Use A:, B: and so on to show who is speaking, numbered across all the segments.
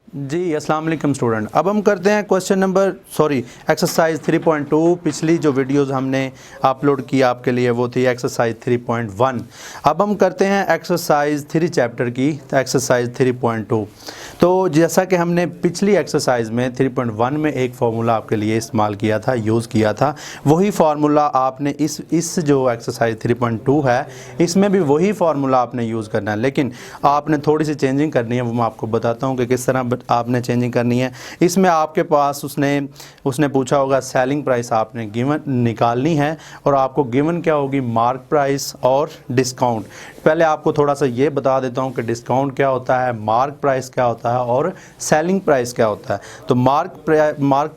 A: जी अस्सलाम वालेकुम स्टूडेंट। अब हम करते हैं एक्सरसाइज 3.2। पिछली जो वीडियोस हमने अपलोड की आपके लिए वो थी एक्सरसाइज 3.1। अब हम करते हैं एक्सरसाइज 3 चैप्टर की एक्सरसाइज 3.2। तो जैसा कि हमने पिछली एक्सरसाइज में 3.1 में एक फार्मूला आपके लिए इस्तेमाल किया था, यूज़ किया था, वही फार्मूला आपने इस जो एक्सरसाइज 3.2 है इसमें भी वही फार्मूला आपने यूज़ करना है, लेकिन आपने थोड़ी सी चेंजिंग करनी है। वो मैं आपको बताता हूँ कि किस तरह आपने चेंजिंग करनी है। इसमें आपके पास उसने पूछा होगा सेलिंग प्राइस आपने गिवन निकालनी है और आपको गिवन क्या होगी, मार्क प्राइस और डिस्काउंट। पहले आपको थोड़ा सा ये बता देता हूँ कि डिस्काउंट क्या होता है, मार्क प्राइस क्या होता है और सेलिंग प्राइस क्या होता है। तो मार्क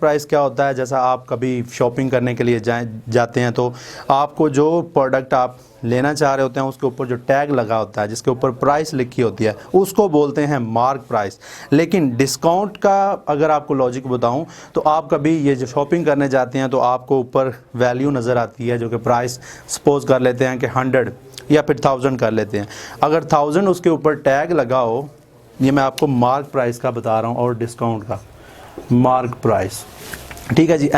A: प्राइस क्या होता है, जैसा आप कभी शॉपिंग करने के लिए जाते हैं तो आपको जो प्रोडक्ट आप लेना चाह रहे होते हैं उसके ऊपर जो टैग लगा होता है, जिसके ऊपर प्राइस लिखी होती है, उसको बोलते हैं मार्क प्राइस। लेकिन डिस्काउंट का अगर आपको लॉजिक बताऊं तो आप कभी ये जो शॉपिंग करने जाते हैं तो आपको ऊपर वैल्यू नज़र आती है जो कि प्राइस सपोज कर लेते हैं कि 100 या फिर 1000 कर लेते हैं। अगर 1000 उसके ऊपर टैग लगा हो, ये मैं आपको मार्क प्राइस का बता रहा हूँ और डिस्काउंट का मार्क प्राइस, ठीक है जी,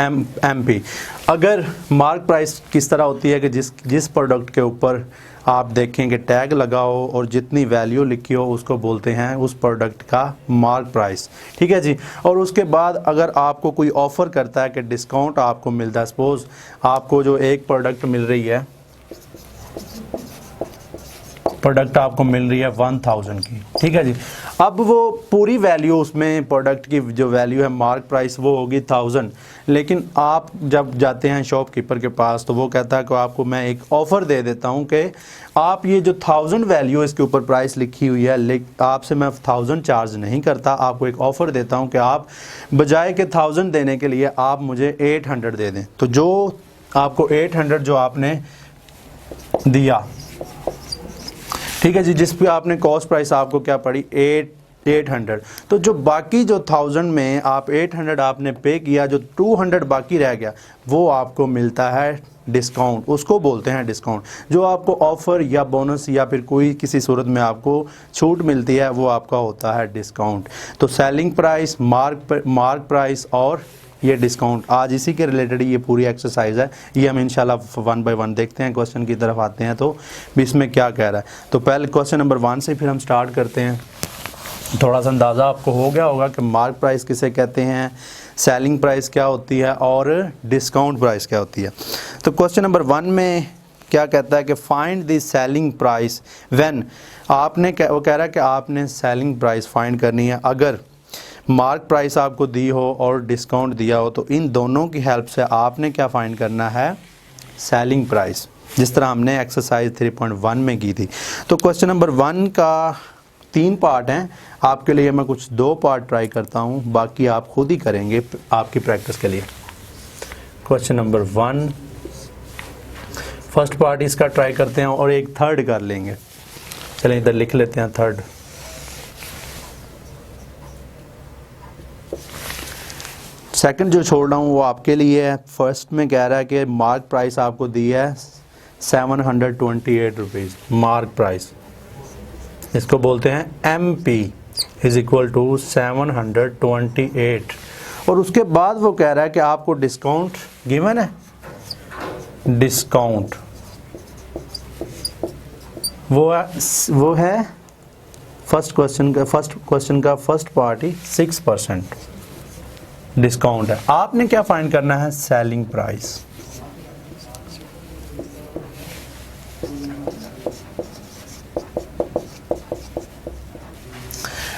A: MP। अगर मार्क प्राइस किस तरह होती है कि जिस प्रोडक्ट के ऊपर आप देखें कि टैग लगा हो और जितनी वैल्यू लिखी हो उसको बोलते हैं उस प्रोडक्ट का मार्क प्राइस, ठीक है जी। और उसके बाद अगर आपको कोई ऑफ़र करता है कि डिस्काउंट आपको मिलता है, सपोज़ आपको जो एक प्रोडक्ट मिल रही है, प्रोडक्ट आपको मिल रही है 1000 की, ठीक है जी। अब वो पूरी वैल्यू उसमें प्रोडक्ट की जो वैल्यू है मार्क प्राइस वो होगी 1000, लेकिन आप जब जाते हैं शॉपकीपर के पास तो वो कहता है कि आपको मैं एक ऑफ़र दे देता हूँ कि आप ये जो 1000 वैल्यू इसके ऊपर प्राइस लिखी हुई है, लेकिन आपसे मैं 1000 चार्ज नहीं करता, आपको एक ऑफ़र देता हूँ कि आप बजाय के 1000 देने के लिए आप मुझे 800 दे दें। तो जो आपको 800 जो आपने दिया, ठीक है जी, जिस पे आपने कॉस्ट प्राइस आपको क्या पड़ी 800, तो जो बाकी जो 1000 में आप 800 आपने पे किया, जो 200 बाकी रह गया वो आपको मिलता है डिस्काउंट, उसको बोलते हैं डिस्काउंट। जो आपको ऑफ़र या बोनस या फिर कोई किसी सूरत में आपको छूट मिलती है वो आपका होता है डिस्काउंट। तो सेलिंग प्राइस, मार्क प्राइस और ये डिस्काउंट, आज इसी के रिलेटेड ये पूरी एक्सरसाइज है। ये हम इंशाल्लाह 1 बाय 1 देखते हैं, क्वेश्चन की तरफ आते हैं तो इसमें क्या कह रहा है। तो पहले क्वेश्चन नंबर 1 से फिर हम स्टार्ट करते हैं। थोड़ा सा अंदाज़ा आपको हो गया होगा कि मार्क प्राइस किसे कहते हैं, सेलिंग प्राइस क्या होती है और डिस्काउंट प्राइस क्या होती है। तो क्वेश्चन नंबर 1 में क्या कहता है कि find the selling price when, वो कह रहा है कि आपने सेलिंग प्राइस फाइंड करनी है अगर मार्क प्राइस आपको दी हो और डिस्काउंट दिया हो, तो इन दोनों की हेल्प से आपने क्या फाइंड करना है, सेलिंग प्राइस, जिस तरह हमने एक्सरसाइज 3.1 में की थी। तो क्वेश्चन नंबर 1 का 3 पार्ट हैं, आपके लिए मैं कुछ 2 पार्ट ट्राई करता हूं, बाकी आप खुद ही करेंगे आपकी प्रैक्टिस के लिए। क्वेश्चन नंबर 1 फर्स्ट पार्ट इसका ट्राई करते हैं और एक थर्ड कर लेंगे। चलें इधर लिख लेते हैं थर्ड। सेकंड जो छोड़ रहा हूँ वो आपके लिए है। फर्स्ट में कह रहा है कि मार्क प्राइस आपको दी है 728 रुपीज़, मार्क प्राइस, इसको बोलते हैं MP इज इक्वल टू 728। और उसके बाद वो कह रहा है कि आपको डिस्काउंट गिवन है, डिस्काउंट वो है फर्स्ट क्वेश्चन का फर्स्ट पार्ट ही 6% डिस्काउंट है। आपने क्या फाइंड करना है, सेलिंग प्राइस।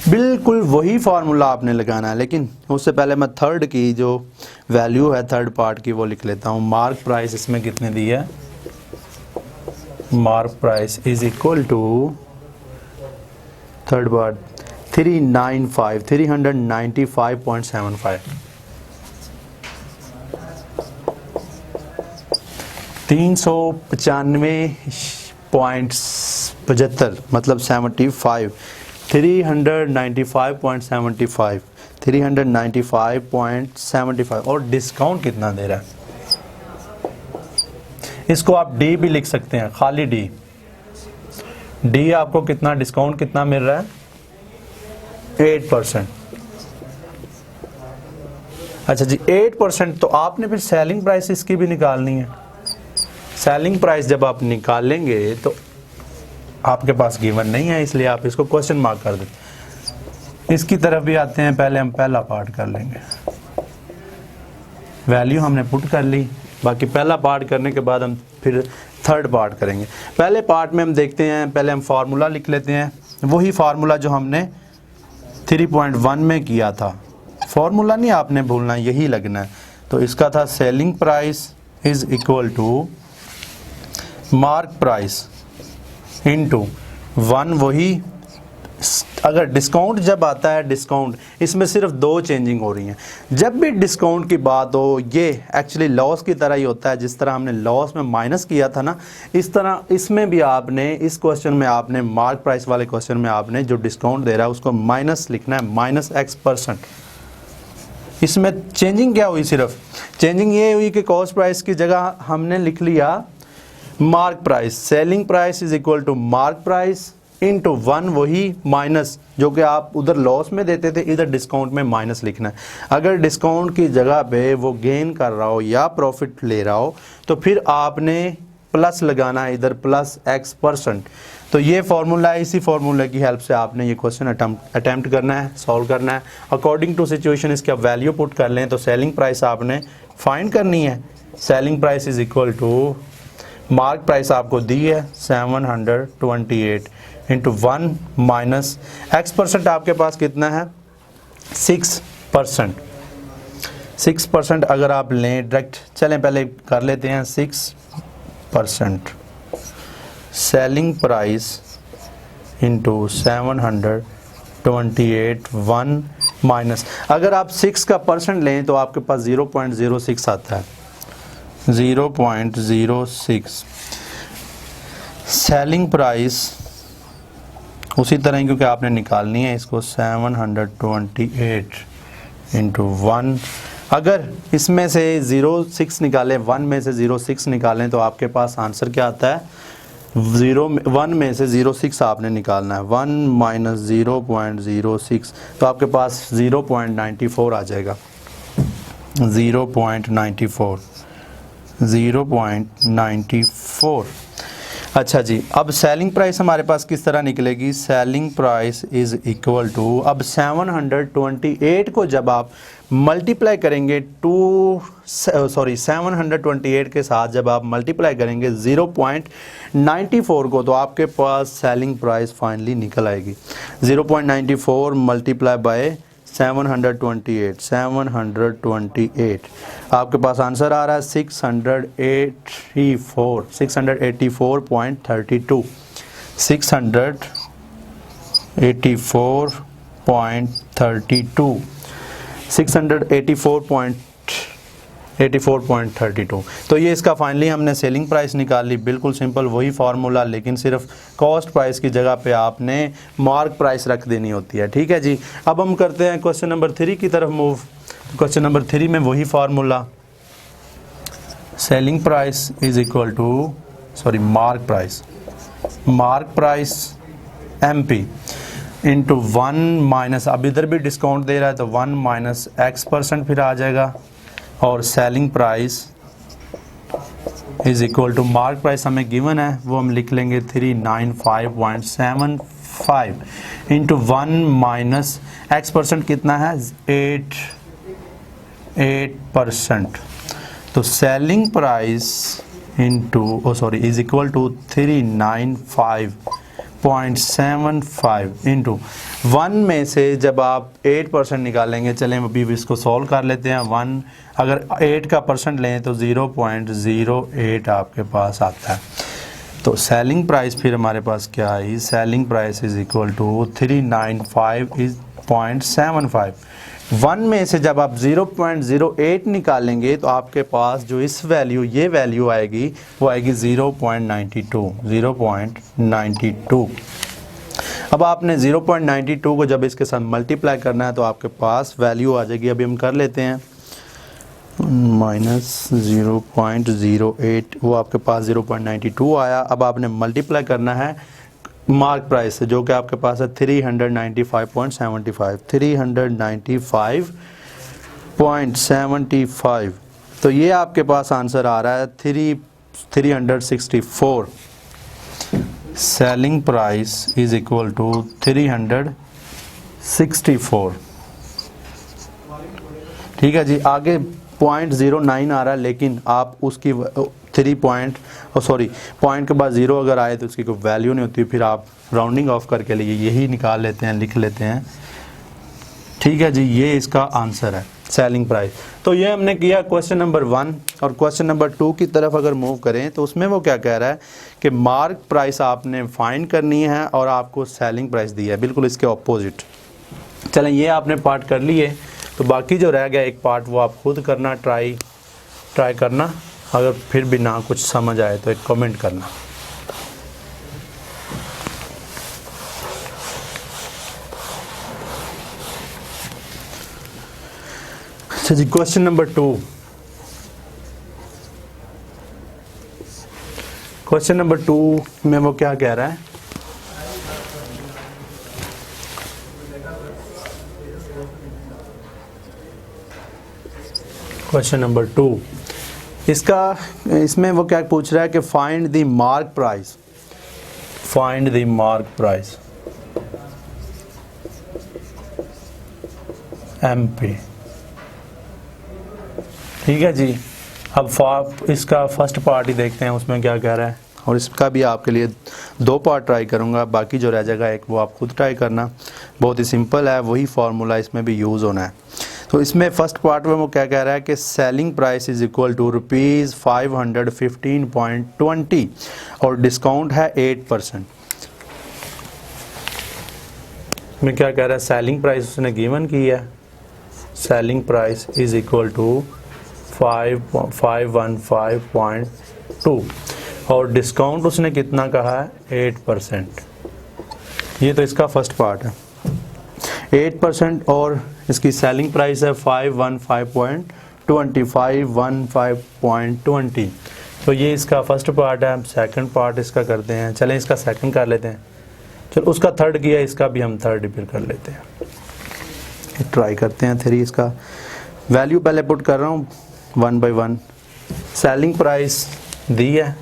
A: बिल्कुल वही फार्मूला आपने लगाना है, लेकिन उससे पहले मैं थर्ड की जो वैल्यू है थर्ड पार्ट की वो लिख लेता हूँ। मार्क प्राइस इसमें कितने दी है, mark price is equal to third part 395.75 395.75 मतलब 75, 395.75 और डिस्काउंट कितना दे रहा है, इसको आप डी भी लिख सकते हैं, खाली डी आपको कितना डिस्काउंट कितना मिल रहा है 8%। अच्छा जी 8%, तो आपने फिर सेलिंग प्राइस इसकी भी निकालनी है। सेलिंग प्राइस जब आप निकालेंगे तो आपके पास गिवन नहीं है, इसलिए आप इसको क्वेश्चन मार्क कर दें। इसकी तरफ भी आते हैं, पहले हम पहला पार्ट कर लेंगे। वैल्यू हमने पुट कर ली, बाकी पहला पार्ट करने के बाद हम फिर थर्ड पार्ट करेंगे। पहले पार्ट में हम देखते हैं, पहले हम फार्मूला लिख लेते हैं, वही फार्मूला जो हमने 3.1 में किया था। फार्मूला नहीं आपने भूलना, यही लगना है। तो इसका था selling price is equal to mark price into 1, वही। अगर डिस्काउंट जब आता है, डिस्काउंट इसमें सिर्फ 2 चेंजिंग हो रही हैं। जब भी डिस्काउंट की बात हो, ये एक्चुअली लॉस की तरह ही होता है। जिस तरह हमने लॉस में माइनस किया था ना, इस तरह इसमें भी आपने, इस क्वेश्चन में आपने मार्क प्राइस वाले क्वेश्चन में आपने जो डिस्काउंट दे रहा है उसको माइनस लिखना है, -X%। इसमें चेंजिंग क्या हुई? सिर्फ चेंजिंग ये हुई कि कॉस्ट प्राइस की जगह हमने लिख लिया mark price. Selling price is equal to mark price into 1, वही माइनस जो कि आप उधर लॉस में देते थे, इधर डिस्काउंट में माइनस लिखना है। अगर डिस्काउंट की जगह पे वो गेन कर रहा हो या प्रॉफिट ले रहा हो तो फिर आपने प्लस लगाना है, इधर +X%। तो ये फार्मूला है, इसी फार्मूले की हेल्प से आपने ये क्वेश्चन अटेम्प्ट करना है, सॉल्व करना है। अकॉर्डिंग टू सिचुएशन इसका वैल्यू पुट कर लें। तो सेलिंग प्राइस आपने फाइंड करनी है। Selling price is equal to mark price आपको दी है 728 इंटू 1 माइनस X% आपके पास कितना है? 6%। 6% अगर आप लें डायरेक्ट, चलें पहले कर लेते हैं 6%। सेलिंग प्राइस इंटू 728 1 माइनस, अगर आप 6 का परसेंट लें तो आपके पास 0.06 आता है, 0.06। सेलिंग प्राइस उसी तरह क्योंकि आपने निकालनी है इसको 728 इंटू 1। अगर इसमें से 0.6 निकालें, 1 में से 0.6 निकालें तो आपके पास आंसर क्या आता है? 1 में से 0.6 आपने निकालना है, 1 माइनस 0.06, तो आपके पास 0.94 आ जाएगा। 0.94। अच्छा जी, अब सेलिंग प्राइस हमारे पास किस तरह निकलेगी? Selling price is equal to, अब 728 को जब आप मल्टीप्लाई करेंगे 728 के साथ जब आप मल्टीप्लाई करेंगे 0.94 को, तो आपके पास सेलिंग प्राइस फाइनली निकल आएगी। 0.94 मल्टीप्लाई बाय 728 आपके पास आंसर आ रहा है 684.32। 684.32। तो ये इसका फाइनली हमने सेलिंग प्राइस निकाल ली। बिल्कुल सिंपल वही फार्मूला, लेकिन सिर्फ कॉस्ट प्राइस की जगह पे आपने मार्क प्राइस रख देनी होती है। ठीक है जी। अब हम करते हैं क्वेश्चन नंबर 3 की तरफ मूव। क्वेश्चन नंबर 3 में वही formula, selling price is equal to mark price MP into 1 minus, अब इधर भी डिस्काउंट दे रहा है तो 1 माइनस X% फिर आ जाएगा, और selling price is equal to mark price हमें गिवन है, वो हम लिख लेंगे 395.75 इंटू 1 माइनस X% कितना है? 8%। तो selling price is equal to 395.75 into 1 में से जब आप 8% निकालेंगे, चलें अभी इसको सॉल्व कर लेते हैं। 1 अगर 8 का परसेंट लें तो 0.08 आपके पास आता है। तो सेलिंग प्राइस फिर हमारे पास क्या है? Selling price is equal to 395.75। 1 में से जब आप 0.08 निकालेंगे तो आपके पास जो इस वैल्यू, ये वैल्यू आएगी, वो आएगी 0.92। अब आपने 0.92 को जब इसके साथ मल्टीप्लाई करना है तो आपके पास वैल्यू आ जाएगी। अभी हम कर लेते हैं -0.08, वो आपके पास 0.92 आया। अब आपने मल्टीप्लाई करना है मार्क प्राइस से, जो कि आपके पास है 395.75। 0.75, तो ये आपके पास आंसर आ रहा है 364। Selling price is equal to 364। ठीक है जी। आगे 0.09 आ रहा है, लेकिन आप उसकी पॉइंट के बाद 0 अगर आए तो उसकी कोई वैल्यू नहीं होती, फिर आप राउंडिंग ऑफ करके लिए यही निकाल लेते हैं, लिख लेते हैं। ठीक है जी, ये इसका आंसर है सेलिंग प्राइस। तो ये हमने किया क्वेश्चन नंबर 1। और क्वेश्चन नंबर 2 की तरफ अगर मूव करें तो उसमें वो क्या कह रहा है कि मार्क प्राइस आपने फाइंड करनी है और आपको सेलिंग प्राइस दी है, बिल्कुल इसके ऑपोजिट। चलें, ये आपने पार्ट कर लिए, तो बाकी जो रह गया एक पार्ट वो आप खुद करना, ट्राई करना। अगर फिर भी ना कुछ समझ आए तो एक कमेंट करना। अच्छा जी, क्वेश्चन नंबर 2। क्वेश्चन नंबर 2 में वो क्या कह रहा है, क्वेश्चन नंबर 2 इसमें वो क्या पूछ रहा है कि find the mark price, find the mark price MP। ठीक है जी। अब इसका फर्स्ट पार्ट ही देखते हैं उसमें क्या कह रहा है, और इसका भी आपके लिए 2 पार्ट ट्राई करूंगा, बाकी जो रह जाएगा एक वो आप खुद ट्राई करना। बहुत ही सिंपल है, वही फार्मूला इसमें भी यूज़ होना है। तो इसमें फर्स्ट पार्ट में वो क्या कह रहा है कि selling price is equal to ₹515.20 और डिस्काउंट है 8%। में क्या कह रहा है, सेलिंग प्राइस उसने गिवन की है, selling price is equal to 515.2 और डिस्काउंट उसने कितना कहा है, 8%। ये तो इसका फर्स्ट पार्ट है, 8%, और इसकी सेलिंग प्राइस है 515.20। तो ये इसका फर्स्ट पार्ट है। सेकंड पार्ट इसका करते हैं, चलें इसका सेकंड कर लेते हैं। चलो, उसका थर्ड किया, इसका भी हम थर्ड फिर कर लेते हैं, ट्राई करते हैं। 3 इसका वैल्यू पहले पुट कर रहा हूँ 1 by 1। सेलिंग प्राइस दी है,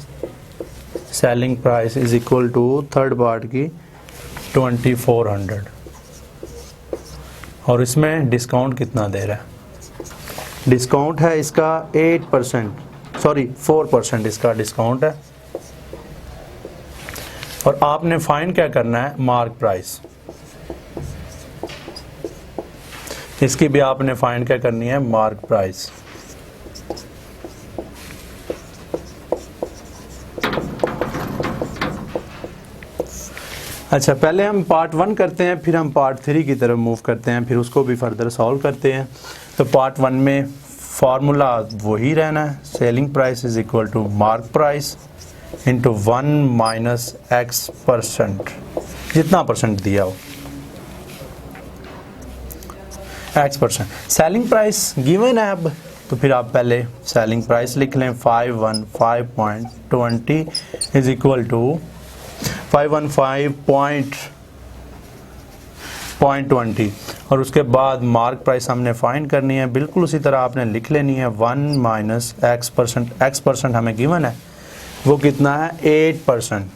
A: selling price is equal to third part की 2400, और इसमें डिस्काउंट कितना दे रहा है, डिस्काउंट है इसका 4% इसका डिस्काउंट है। और आपने फाइंड क्या करना है, मार्क प्राइस। इसकी भी आपने फाइंड क्या करनी है, मार्क प्राइस। अच्छा, पहले हम पार्ट 1 करते हैं, फिर हम पार्ट 3 की तरफ मूव करते हैं, फिर उसको भी फर्दर सॉल्व करते हैं। तो पार्ट 1 में फार्मूला वही रहना है, selling price is equal to mark price into 1 minus X%, जितना परसेंट दिया हो, X%। सेलिंग प्राइस गिवन है अब, तो फिर आप पहले सेलिंग प्राइस लिख लें, 515.20 इज इक्वल टू 515.20, और उसके बाद मार्क प्राइस हमने फाइंड करनी है। बिल्कुल उसी तरह आपने लिख लेनी है 1 माइनस X% हमें गिवन है, वो कितना है, 8%।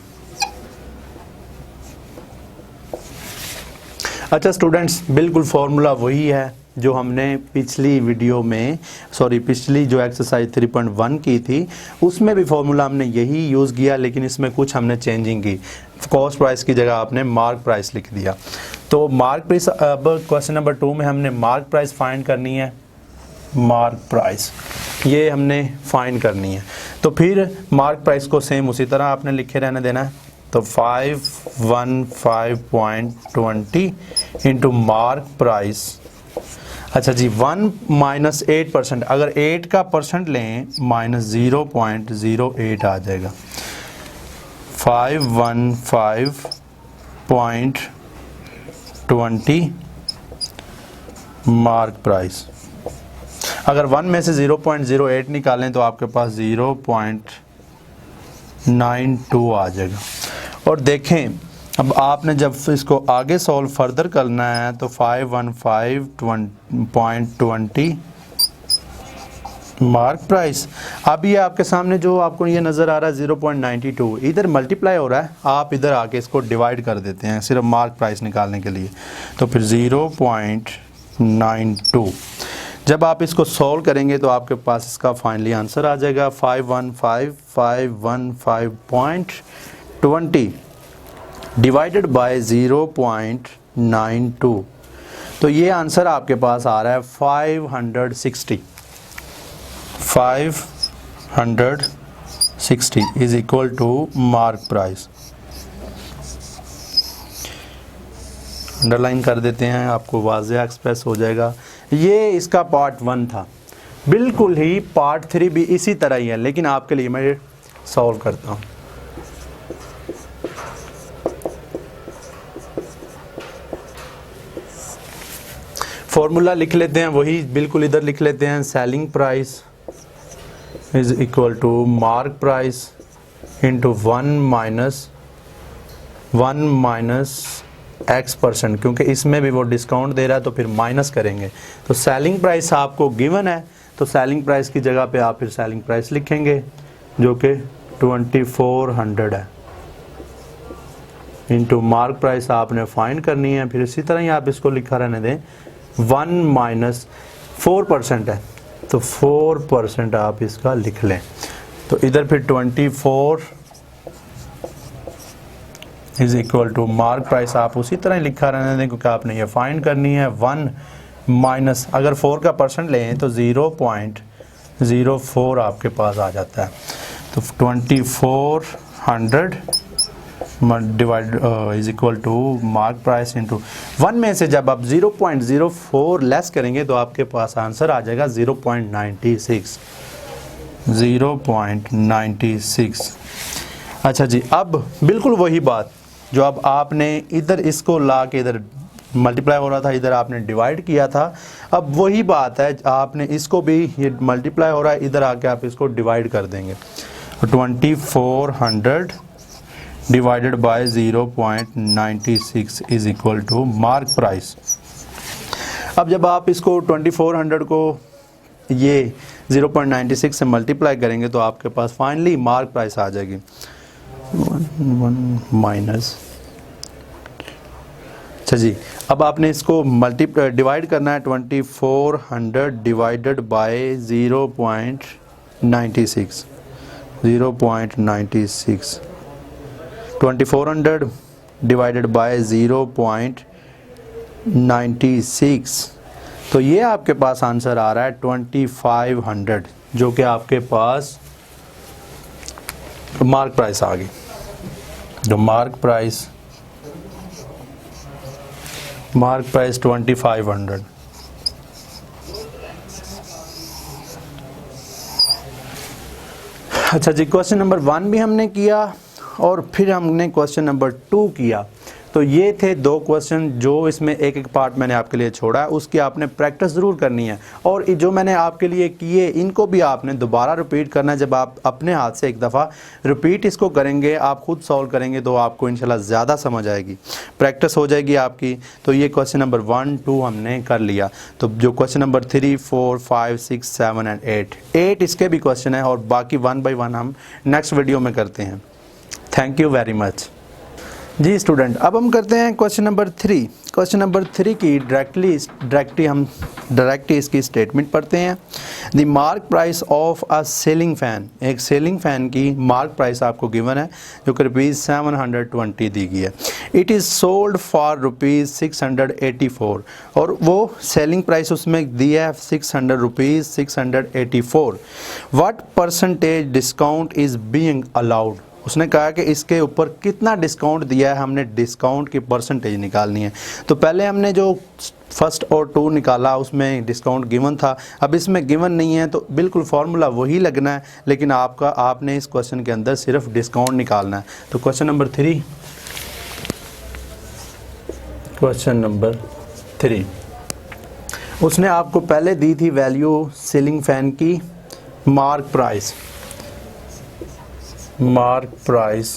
A: अच्छा स्टूडेंट्स, बिल्कुल फॉर्मूला वही है जो हमने पिछली जो एक्सरसाइज 3.1 की थी, उसमें भी फॉर्मूला हमने यही यूज़ किया, लेकिन इसमें कुछ हमने चेंजिंग की। कॉस्ट प्राइस की जगह आपने मार्क प्राइस लिख दिया। तो मार्क प्राइस, अब क्वेश्चन नंबर 2 में हमने मार्क प्राइस फाइंड करनी है, मार्क प्राइस ये हमने फाइंड करनी है। तो फिर मार्क प्राइस को सेम उसी तरह आपने लिखे रहने देना है। तो 515.20 इंटू मार्क प्राइस। अच्छा जी, 1 माइनस 8%, अगर 8 का परसेंट लें माइनस 0.08 आ जाएगा। 515.20 मार्क प्राइस। अगर 1 में से 0.08 निकालें तो आपके पास 0.92 आ जाएगा। और देखें, अब आपने जब इसको आगे सॉल्व फर्दर करना है तो 515.20 मार्क प्राइस, अब ये आपके सामने जो आपको ये नज़र आ रहा है 0.92, इधर मल्टीप्लाई हो रहा है, आप इधर आके इसको डिवाइड कर देते हैं सिर्फ मार्क प्राइस निकालने के लिए, तो फिर 0.92 जब आप इसको सॉल्व करेंगे तो आपके पास इसका फाइनली आंसर आ जाएगा 515,515.20 डिवाइडेड बाय 0.92, तो ये आंसर आपके पास आ रहा है 560 is equal to mark price. Underline कर देते हैं, आपको वाज़ेह एक्सप्रेस हो जाएगा। ये इसका पार्ट 1 था, बिल्कुल ही पार्ट 3 भी इसी तरह ही है, लेकिन आपके लिए मैं सॉल्व करता हूँ। फॉर्मूला लिख लेते हैं, वही बिल्कुल इधर लिख लेते हैं। Selling price is equal to mark price into 1 minus x%, क्योंकि इसमें भी वो डिस्काउंट दे रहा है तो फिर माइनस करेंगे। तो सेलिंग प्राइस आपको गिवन है, तो सेलिंग प्राइस की जगह पे आप फिर सेलिंग प्राइस लिखेंगे जो कि 2400 है, इंटू मार्क प्राइस आपने फाइंड करनी है। फिर इसी तरह ही आप इसको लिखा रहने दें, 1 माइनस 4% है तो 4% आप इसका लिख लें। तो इधर फिर 24 is equal to mark price आप उसी तरह ही लिखा रहने दें, क्योंकि आपने ये फाइंड करनी है। 1 माइनस अगर 4 का परसेंट लें तो 0.04 आपके पास आ जाता है। तो 2400 divide is equal to mark price into 1 में से जब आप 0.04 लेस करेंगे तो आपके पास आंसर आ जाएगा 0.96। अच्छा जी, अब बिल्कुल वही बात जो अब आपने इधर इसको ला के इधर मल्टीप्लाई हो रहा था, इधर आपने डिवाइड किया था, अब वही बात है, आपने इसको भी ये मल्टीप्लाई हो रहा है, इधर आके आप इसको डिवाइड कर देंगे। 2400 divided by 0.96 is equal to mark price. अब जब आप इसको 2400 को ये 0.96 से मल्टीप्लाई करेंगे तो आपके पास फाइनली मार्क प्राइस आ जाएगी 1 माइनस। अच्छा जी, अब आपने इसको डिवाइड करना है 2400 डिवाइडेड बाय 0.96 2400 डिवाइडेड बाय 0.96, तो ये आपके पास आंसर आ रहा है 2500, जो कि आपके पास मार्क प्राइस आ गई। जो मार्क प्राइस 2500। अच्छा जी, क्वेश्चन नंबर 1 भी हमने किया और फिर हमने क्वेश्चन नंबर 2 किया। तो ये थे 2 क्वेश्चन जो इसमें एक एक पार्ट मैंने आपके लिए छोड़ा है, उसकी आपने प्रैक्टिस ज़रूर करनी है। और जो मैंने आपके लिए किए इनको भी आपने दोबारा रिपीट करना है। जब आप अपने हाथ से एक दफ़ा रिपीट इसको करेंगे, आप खुद सॉल्व करेंगे तो आपको इंशाल्लाह ज़्यादा समझ आएगी, प्रैक्टिस हो जाएगी आपकी। तो ये क्वेश्चन नंबर 1, 2 हमने कर लिया। तो जो क्वेश्चन नंबर 3, 4, 5, 6, 7 एंड 8 इसके भी क्वेश्चन हैं और बाकी 1 बाय 1 हम नेक्स्ट वीडियो में करते हैं। थैंक यू वेरी मच जी स्टूडेंट। अब हम करते हैं क्वेश्चन नंबर 3। क्वेश्चन नंबर 3 की डायरेक्टली इसकी स्टेटमेंट पढ़ते हैं। The mark price of a ceiling fan, एक सीलिंग फ़ैन की मार्क प्राइस आपको गिवन है जो कि ₹720 दी गई है। इट इज़ सोल्ड फॉर ₹684 और वो सेलिंग प्राइस उसमें दी है ₹684। What percentage discount is being allowed, उसने कहा कि इसके ऊपर कितना डिस्काउंट दिया है, हमने डिस्काउंट की परसेंटेज निकालनी है। तो पहले हमने जो फर्स्ट और 2 निकाला उसमें डिस्काउंट गिवन था, अब इसमें गिवन नहीं है तो बिल्कुल फार्मूला वही लगना है, लेकिन आपने इस क्वेश्चन के अंदर सिर्फ डिस्काउंट निकालना है। तो क्वेश्चन नंबर 3 उसने आपको पहले दी थी वैल्यू सीलिंग फैन की mark price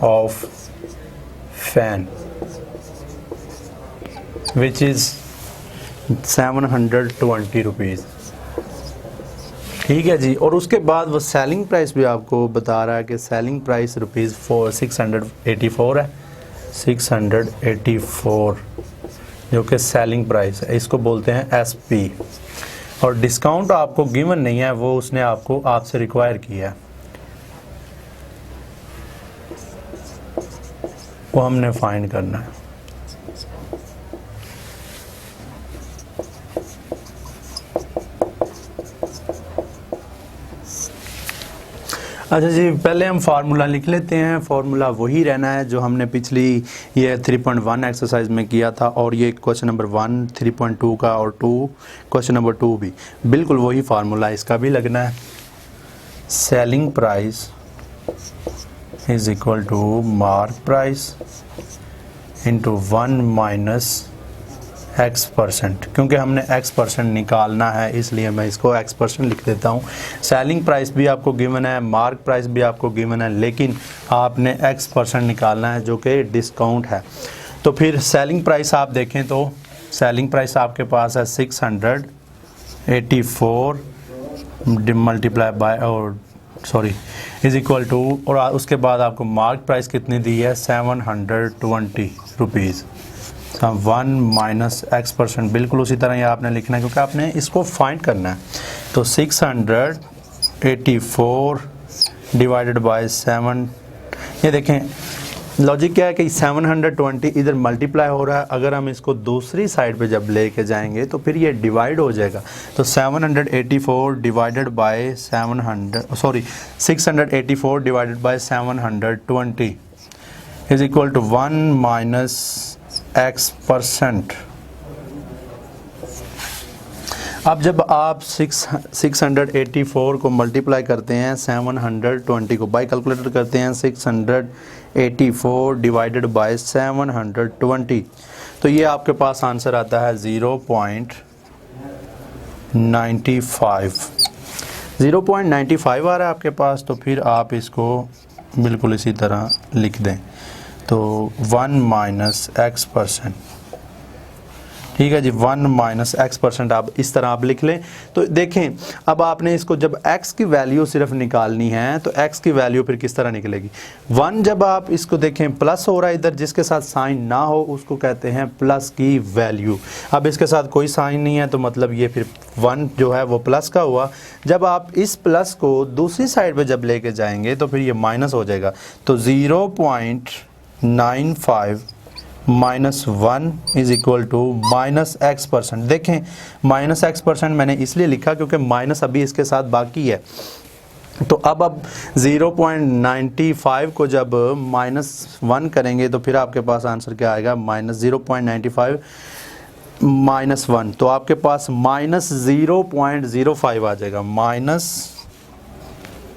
A: of fan which is ₹720, ठीक है जी। और उसके बाद वो सेलिंग प्राइस भी आपको बता रहा है कि सेलिंग प्राइस ₹684 है, 684 जो कि सेलिंग प्राइस है, इसको बोलते हैं SP। और डिस्काउंट आपको गिवन नहीं है, वो उसने आपसे रिक्वायर किया है, वो हमने फाइंड करना है। अच्छा जी, पहले हम फार्मूला लिख लेते हैं। फार्मूला वही रहना है जो हमने पिछली ये 3.1 एक्सरसाइज में किया था, और ये क्वेश्चन नंबर 1 3.2 का और 2 क्वेश्चन नंबर 2 भी बिल्कुल वही फार्मूला इसका भी लगना है। Selling price is equal to mark price into 1 minus X%, क्योंकि हमने X% निकालना है इसलिए मैं इसको X% लिख देता हूँ। सेलिंग प्राइस भी आपको गिवन है, मार्क प्राइस भी आपको गिवन है, लेकिन आपने X% निकालना है जो कि डिस्काउंट है। तो फिर सेलिंग प्राइस आप देखें तो सेलिंग प्राइस आपके पास है 684 मल्टीप्लाई बाय और इज इक्वल टू, और उसके बाद आपको मार्क प्राइस कितनी दी है 720 रुपीज़। 1 माइनस X%, बिल्कुल उसी तरह ये आपने लिखना है क्योंकि आपने इसको फाइंड करना है। तो 684 डिवाइडेड बाय 7, ये देखें लॉजिक क्या है कि 720 इधर मल्टीप्लाई हो रहा है, अगर हम इसको दूसरी साइड पे जब लेके जाएंगे तो फिर ये डिवाइड हो जाएगा। तो 784 divided by 684 divided by 720 is equal to 1 minus X%। अब जब आप 684 को मल्टीप्लाई करते हैं 720 को, बाय कैलकुलेटर करते हैं 684 डिवाइडेड बाय 720, तो ये आपके पास आंसर आता है 0.95। 0.95 आ रहा है आपके पास, तो फिर आप इसको बिल्कुल इसी तरह लिख दें। तो 1 माइनस X%, ठीक है जी, 1 माइनस X% आप इस तरह आप लिख लें। तो देखें अब आपने इसको जब X की वैल्यू सिर्फ निकालनी है तो X की वैल्यू फिर किस तरह निकलेगी। 1 जब आप इसको देखें प्लस हो रहा है इधर, जिसके साथ साइन ना हो उसको कहते हैं प्लस की वैल्यू। अब इसके साथ कोई साइन नहीं है तो मतलब ये फिर 1 जो है वो प्लस का हुआ। जब आप इस प्लस को दूसरी साइड पर जब लेके जाएंगे तो फिर ये माइनस हो जाएगा। तो 0.95 minus 1 is equal to minus X%। देखें माइनस X% मैंने इसलिए लिखा क्योंकि माइनस अभी इसके साथ बाकी है। तो अब 0.95 को जब -1 करेंगे तो फिर आपके पास आंसर क्या आएगा, -0.95 माइनस 1, तो आपके पास -0.05 आ जाएगा।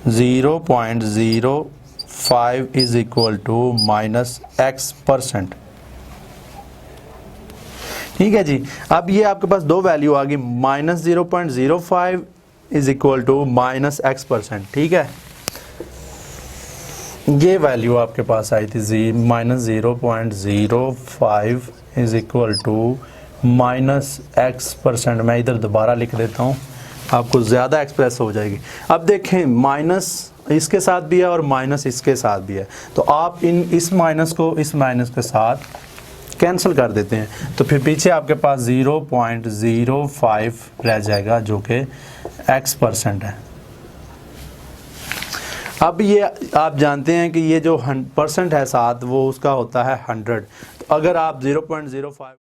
A: -0.05 is equal to minus X%। ठीक है जी। अब ये आपके पास दो वैल्यू आ गई, -0.05 is equal to minus X%। ठीक है, ये वैल्यू आपके पास आई थी -0.05 is equal to minus X%। मैं इधर दोबारा लिख देता हूँ, आपको ज़्यादा एक्सप्रेस हो जाएगी। अब देखें माइनस इसके साथ भी है और माइनस इसके साथ भी है, तो आप इस माइनस को इस माइनस के साथ कैंसिल कर देते हैं, तो फिर पीछे आपके पास 0.05 रह जाएगा जो कि X% है। अब ये आप जानते हैं कि ये जो % है साथ वो उसका होता है 100। तो अगर आप 0.05